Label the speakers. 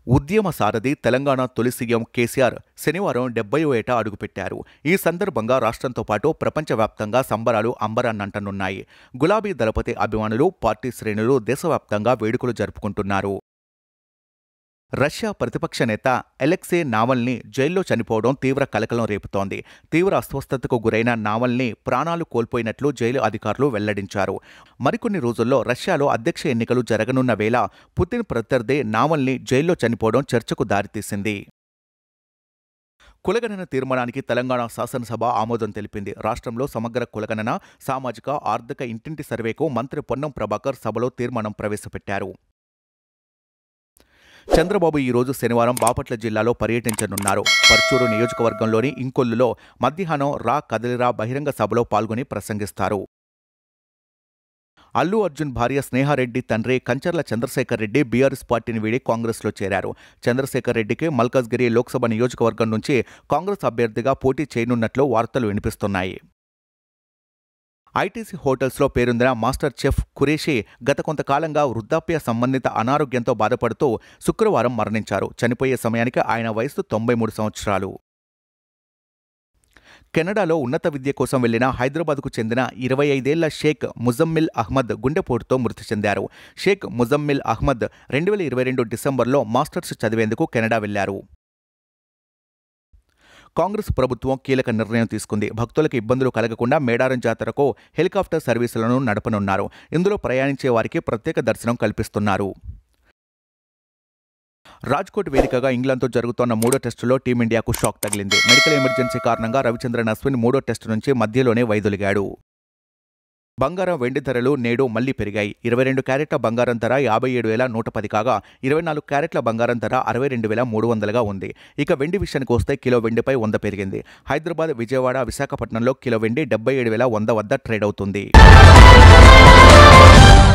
Speaker 1: ఉద్యమ సారథి తెలంగాణ తొలి సీఎం కేసీఆర్ శనివారం 70వ ఏట అడుగుపెట్టారు. ఈ సందర్భంగా రాష్ట్రంతో పాటు ప్రపంచవ్యాప్తంగా సంబరాలు అంబరాన్నంటనున్నాయి. గులాబీ దళపతి అభిమానులు, పార్టీ శ్రేణులు దేశవ్యాప్తంగా వేడుకలు జరుపుకుంటున్నారు. రష్యా ప్రతిపక్ష నేత అలెక్సే నావల్నీ జైల్లో చనిపోవడం తీవ్ర కలకలం రేపుతోంది. తీవ్ర అస్వస్థతకు గురైన నావల్నీ ప్రాణాలు కోల్పోయినట్లు జైలు అధికారులు వెల్లడించారు. మరికొన్ని రోజుల్లో రష్యాలో అధ్యక్ష ఎన్నికలు జరగనున్న వేళ పుతిన్ ప్రత్యర్థి నావల్నీ జైల్లో చనిపోవడం చర్చకు దారితీసింది. కులగణన తీర్మానానికి తెలంగాణ శాసనసభ ఆమోదం తెలిపింది. రాష్ట్రంలో సమగ్ర కులగణన, సామాజిక, ఆర్థిక ఇంటింటి సర్వేకు మంత్రి పొన్నం ప్రభాకర్ సభలో తీర్మానం ప్రవేశపెట్టారు. చంద్రబాబు ఈరోజు శనివారం బాపట్ల జిల్లాలో పర్యటించనున్నారు. పర్చూరు నియోజకవర్గంలోని ఇంకొల్లులో మధ్యాహ్నం రా కదలిరా బహిరంగ సభలో పాల్గొని ప్రసంగిస్తారు. అల్లు అర్జున్ భార్య స్నేహారెడ్డి తండ్రి కంచర్ల చంద్రశేఖర్ రెడ్డి బీఆర్ఎస్ పార్టీని వీడి కాంగ్రెస్లో చేరారు. చంద్రశేఖర్ రెడ్డికి మల్కాజ్గిరి లోక్సభ నియోజకవర్గం నుంచి కాంగ్రెస్ అభ్యర్థిగా పోటీ చేయనున్నట్లు వార్తలు వినిపిస్తున్నాయి. ఐటీసీ హోటల్స్లో పేరొందిన మాస్టర్ చెఫ్ ఖురేషీ గత కొంతకాలంగా వృద్ధాప్య సంబంధిత అనారోగ్యంతో బాధపడుతూ శుక్రవారం మరణించారు. చనిపోయే సమయానికి ఆయన వయసు 93 సంవత్సరాలు. కెనడాలో ఉన్నత విద్య కోసం వెళ్లిన హైదరాబాద్కు చెందిన 25 ఏళ్ల షేక్ ముజమ్మిల్ అహ్మద్ గుండెపోటుతో మృతి చెందారు. షేక్ ముజమ్మిల్ అహ్మద్ 2022 డిసెంబర్లో మాస్టర్స్ చదివేందుకు కెనడా వెళ్లారు. కాంగ్రెస్ ప్రభుత్వం కీలక నిర్ణయం తీసుకుంది. భక్తులకు ఇబ్బందులు కలగకుండా మేడారం జాతరకు హెలికాప్టర్ సర్వీసులను నడపనున్నారు. ఇందులో ప్రయాణించే వారికి ప్రత్యేక దర్శనం కల్పిస్తున్నారు. రాజ్కోట్ వేదికగా ఇంగ్లాండ్తో జరుగుతోన్న 3వ టెస్టులో టీమిండియాకు షాక్ తగిలింది. మెడికల్ ఎమర్జెన్సీ కారణంగా రవిచంద్రన్ అశ్విన్ 3వ టెస్టు నుంచి మధ్యలోనే వైదొలిగాడు. బంగారం, వెండి ధరలు నేడు మళ్లీ పెరిగాయి. 22 క్యారెట్ల బంగారం ధర 57,110 కాగా 24 క్యారెట్ల బంగారం ధర 62,300గా ఉంది. ఇక వెండి విషయానికి వస్తే కిలో వెండిపై 100 పెరిగింది. హైదరాబాద్, విజయవాడ, విశాఖపట్నంలో కిలో వెండి 77,100 వద్ద ట్రేడ్ అవుతుంది.